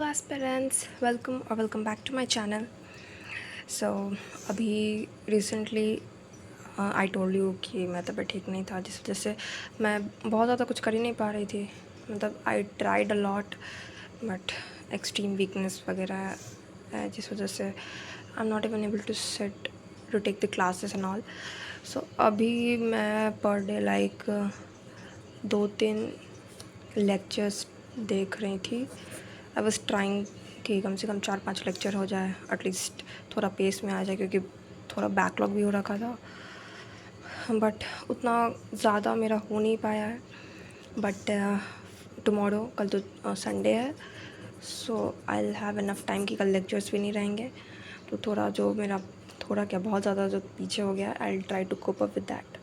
aspirants, welcome back to my channel. So अभी recently I told you कि मैं तबीयत ठीक नहीं था, जिस वजह से मैं बहुत ज़्यादा कुछ कर ही नहीं पा रही थी. मतलब I tried a lot but extreme weakness वगैरह है, जिस वजह से I am not even able to set to take the classes and all. So अभी मैं पर डे लाइक 2-3 लेक्चर्स देख रही थी. आई वॉज ट्राइंग कि कम से कम 4-5 लेक्चर हो जाए, एटलीस्ट थोड़ा पेस में आ जाए, क्योंकि थोड़ा बैकलॉग भी हो रखा था. बट उतना ज़्यादा मेरा हो नहीं पाया है. बट टुमारो, कल तो संडे है, so I will have enough time कि कल लेक्चर्स भी नहीं रहेंगे. तो थोड़ा जो मेरा थोड़ा क्या बहुत ज़्यादा जो पीछे हो गया, I will try to cope up with that.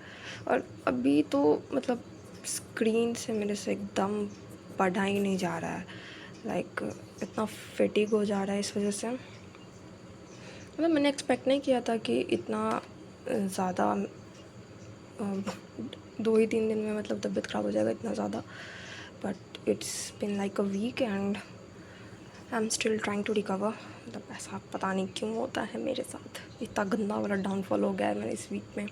और अभी तो मतलब स्क्रीन से मेरे से एकदम पढ़ा ही नहीं जा रहा है. लाइक इतना फेटिग हो जा रहा है इस वजह से. मतलब मैंने एक्सपेक्ट नहीं किया था कि इतना ज़्यादा 2 ही 3 दिन में मतलब तबीयत ख़राब हो जाएगा इतना ज़्यादा. But it's been like a week and I am still trying to recover. मतलब ऐसा पता नहीं क्यों होता है मेरे साथ. इतना गंदा वाला डाउनफॉल हो गया है मेरे इस वीक में.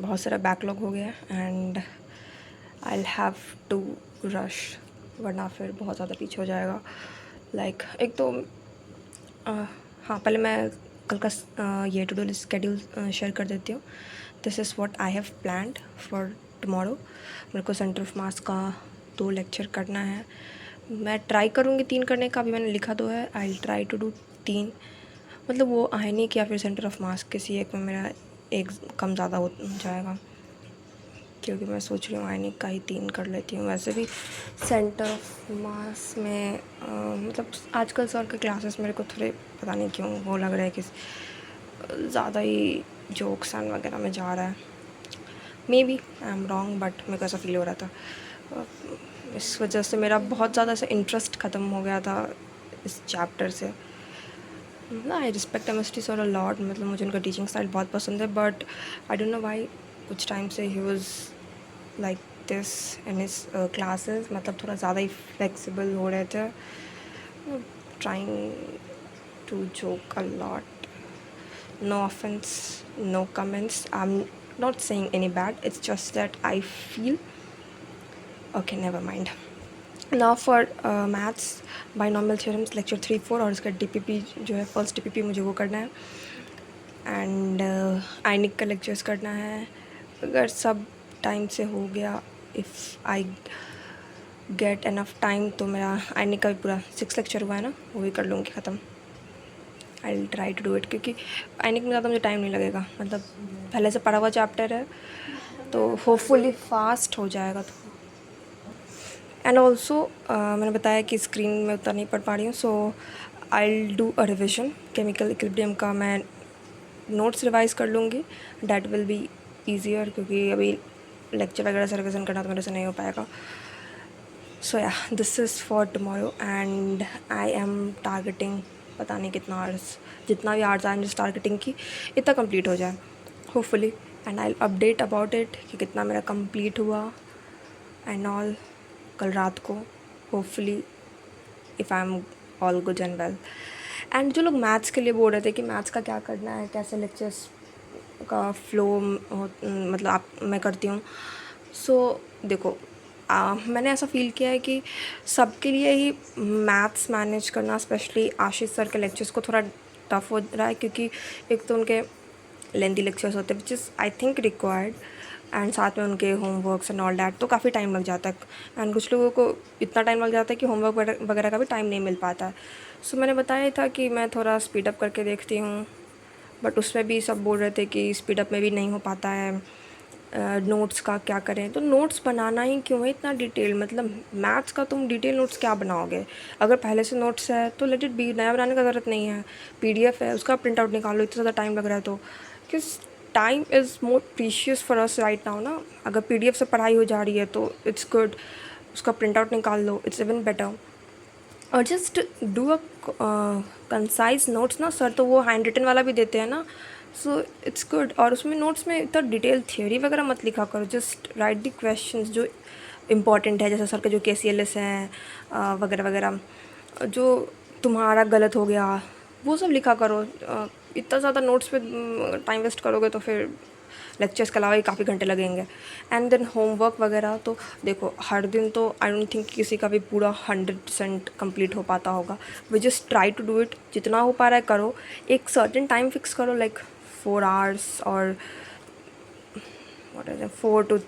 बहुत सारा बैकलॉग हो गया and I will have to rush, वरना फिर बहुत ज़्यादा पीछे हो जाएगा. लाइक एक तो हाँ, पहले मैं कल का ये टू डू स्केड्यूल शेयर कर देती हूँ. This is what I have planned for tomorrow. मेरे को सेंटर ऑफ मास का 2 लेक्चर करना है. मैं ट्राई करूँगी 3 करने का. अभी मैंने लिखा तो है I will try to do 3. मतलब वो आयनिक या फिर सेंटर ऑफ मास किसी एक में मेरा एक कम ज़्यादा हो जाएगा, क्योंकि मैं सोच रही हूँ आयनिक का ही 3 कर लेती हूँ. वैसे भी सेंटर ऑफ मास में मतलब आजकल सर के क्लासेस मेरे को थोड़े पता नहीं क्यों वो लग रहा है कि ज़्यादा ही जोक्स एंड वगैरह में जा रहा है. Maybe I am wrong, but मेरे को ऐसा फील हो रहा था. इस वजह से मेरा बहुत ज़्यादा ऐसा इंटरेस्ट ख़त्म हो गया था इस चैप्टर से. ना I respect MST sir a lot. मतलब मुझे उनका टीचिंग स्टाइल बहुत पसंद है, but I don't know why कुछ टाइम से ही was like this in his classes. मतलब थोड़ा ज़्यादा ही फ्लेक्सिबल हो रहे थे. Trying to joke a lot. No offense, no comments. I'm not saying any bad. It's just that I feel. Okay, never mind. Now for maths, binomial theorems, lecture 3-4 और इसका DPP जो है फर्स्ट DPP मुझे वो करना है. And आयनिक का lectures करना है. अगर सब टाइम से हो गया, if I get enough time, तो मेरा आयनिक का भी पूरा 6 लेक्चर हुआ है ना, वो भी कर लूँगी ख़त्म. I will try to do it, क्योंकि आयनिक में ज़्यादा मुझे टाइम नहीं लगेगा. मतलब पहले से पढ़ा हुआ चैप्टर है, तो होपफुली फास्ट हो जाएगा. तो एंड ऑल्सो मैंने बताया कि स्क्रीन में उतना नहीं पढ़ पा रही हूँ, so I will do a revision. Chemical equilibrium का मैं नोट्स रिवाइज कर लूँगी. डैट विल बी ईजियर, क्योंकि अभी लेक्चर वगैरह से रिविज़न करना तो मेरे से नहीं हो पाएगा. सो या, this is for tomorrow and I am targeting पता नहीं कितना आवर्स, जितना भी आवर्स आए जिस टारगेटिंग की इतना कंप्लीट हो जाए hopefully. And I update about it कि कितना मेरा कंप्लीट हुआ एंड ऑल कल रात को, hopefully if I am all good and well. And जो लोग मैथ्स के लिए बोल रहे थे कि मैथ्स का क्या करना है, कैसे लेक्चर्स का फ्लो मतलब मैं करती हूँ. सो देखो, मैंने ऐसा फ़ील किया है कि सबके लिए ही मैथ्स मैनेज करना, स्पेशली आशीष सर के लेक्चर्स को थोड़ा टफ हो रहा है, क्योंकि एक तो उनके लेंथी लेक्चर्स होते हैं which is I think required, and साथ में उनके होमवर्क्स एंड ऑल डैट, तो काफ़ी टाइम लग जाता है. एंड कुछ लोगों को इतना टाइम लग जाता है कि होमवर्क वगैरह का भी टाइम नहीं मिल पाता है. सो मैंने बताया था कि मैं थोड़ा स्पीड अप करके देखती हूँ, बट उसमें भी सब बोल रहे थे कि स्पीड अप में भी नहीं हो पाता है. नोट्स का क्या करें, तो नोट्स बनाना ही क्यों है इतना डिटेल. मतलब मैथ्स का तुम डिटेल नोट्स क्या बनाओगे. अगर पहले से नोट्स है तो लेट इट बी, नया बनाने का ज़रूरत नहीं है. PDF है, उसका प्रिंट आउट निकालो. इतना ज़्यादा टाइम लग रहा है तो किस time is more precious for us right now ना. अगर PDF से पढ़ाई हो जा रही है तो इट्स गुड, उसका प्रिंट आउट निकाल लो, इट्स इवन बेटर. और just do a concise notes ना. सर तो वो हैंड रिटन वाला भी देते हैं ना, सो इट्स गुड. और उसमें नोट्स में इतना डिटेल थियोरी वगैरह मत लिखा करो. जस्ट राइट द क्वेश्चंस जो इम्पॉर्टेंट है, जैसे सर के जो KCLS हैं वगैरह वगैरह. जो तुम्हारा गलत हो गया वो सब लिखा करो। इतना ज़्यादा नोट्स पे टाइम वेस्ट करोगे तो फिर लेक्चर्स के अलावा ही काफ़ी घंटे लगेंगे। एंड देन होमवर्क वगैरह तो देखो हर दिन तो आई डोंट थिंक किसी का भी पूरा 100% कंप्लीट हो पाता होगा। We just try to do it, जितना हो पा रहा है करो। एक सर्टेन टाइम फिक्स करो, लाइक 4 आवर्स और व्हाट इज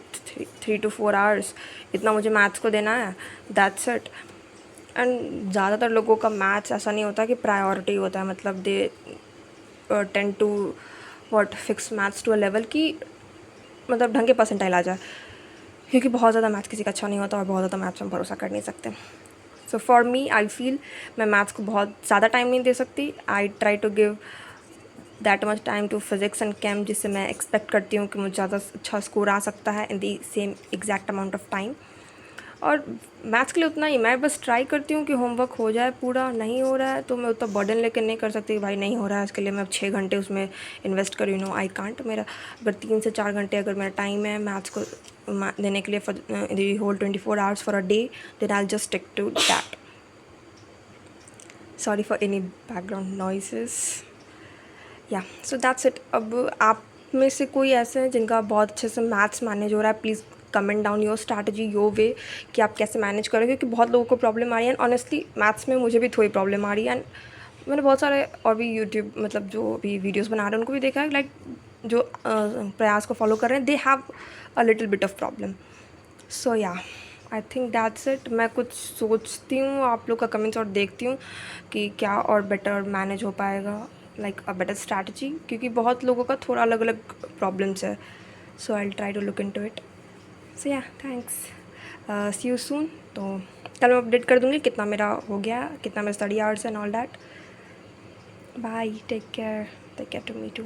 3 to 4 आवर्स, इतना मुझे मैथ्स को देना है, दैट्स इट। एंड ज़्यादातर लोगों का मैथ्स ऐसा नहीं होता कि प्रायोरिटी होता है, मतलब they tend to what fix maths to a level कि मतलब ढंग के परसेंटाइल आ जाए, क्योंकि बहुत ज़्यादा मैथ्स किसी का अच्छा नहीं होता और बहुत ज़्यादा मैथ्स में भरोसा कर नहीं सकते। So for me I feel मैं मैथ्स को बहुत ज़्यादा टाइम नहीं दे सकती। I try to give that much time to physics and chem, जिससे मैं एक्सपेक्ट करती हूँ कि मुझे ज़्यादा अच्छा स्कोर आ सकता है in the same exact amount of time. और मैथ्स के लिए उतना ही, मैं बस ट्राई करती हूँ कि होमवर्क हो जाए पूरा। नहीं हो रहा है तो मैं उतना बर्डन लेकर नहीं कर सकती कि भाई नहीं हो रहा है इसके लिए मैं अब 6 घंटे उसमें इन्वेस्ट करूँ। No I can't. मेरा अगर 3 से 4 घंटे अगर मेरा टाइम है मैथ्स को देने के लिए for the whole 24 hours for a day, then I just stick to that. Sorry for any background noises. या सो दैट्स इट। अब आप में से कोई ऐसे हैं जिनका बहुत अच्छे से मैथ्स मैनेज हो रहा है, please comment down your strategy, your way कि आप कैसे मैनेज करोगे, क्योंकि बहुत लोगों को प्रॉब्लम आ रही है। एंड ऑनेस्टली मैथ्स में मुझे भी थोड़ी प्रॉब्लम आ रही है। एंड मैंने बहुत सारे और भी यूट्यूब मतलब जो भी वीडियोस बना रहे हैं उनको भी देखा है, लाइक जो प्रयास को फॉलो कर रहे हैं, they have a little bit of problem. So yeah I think that's it. मैं कुछ सोचती हूँ, आप लोग का कमेंट्स और देखती हूँ कि क्या और बेटर मैनेज हो पाएगा, लाइक अ बेटर स्ट्रैटेजी, क्योंकि बहुत लोगों का थोड़ा अलग अलग प्रॉब्लम्स है। So I will try to look into it. So yeah thanks, C you soon. तो कल मैं अपडेट कर दूँगी कितना मेरा हो गया, कितना मेरा study hours and all that. Bye, take care to me to.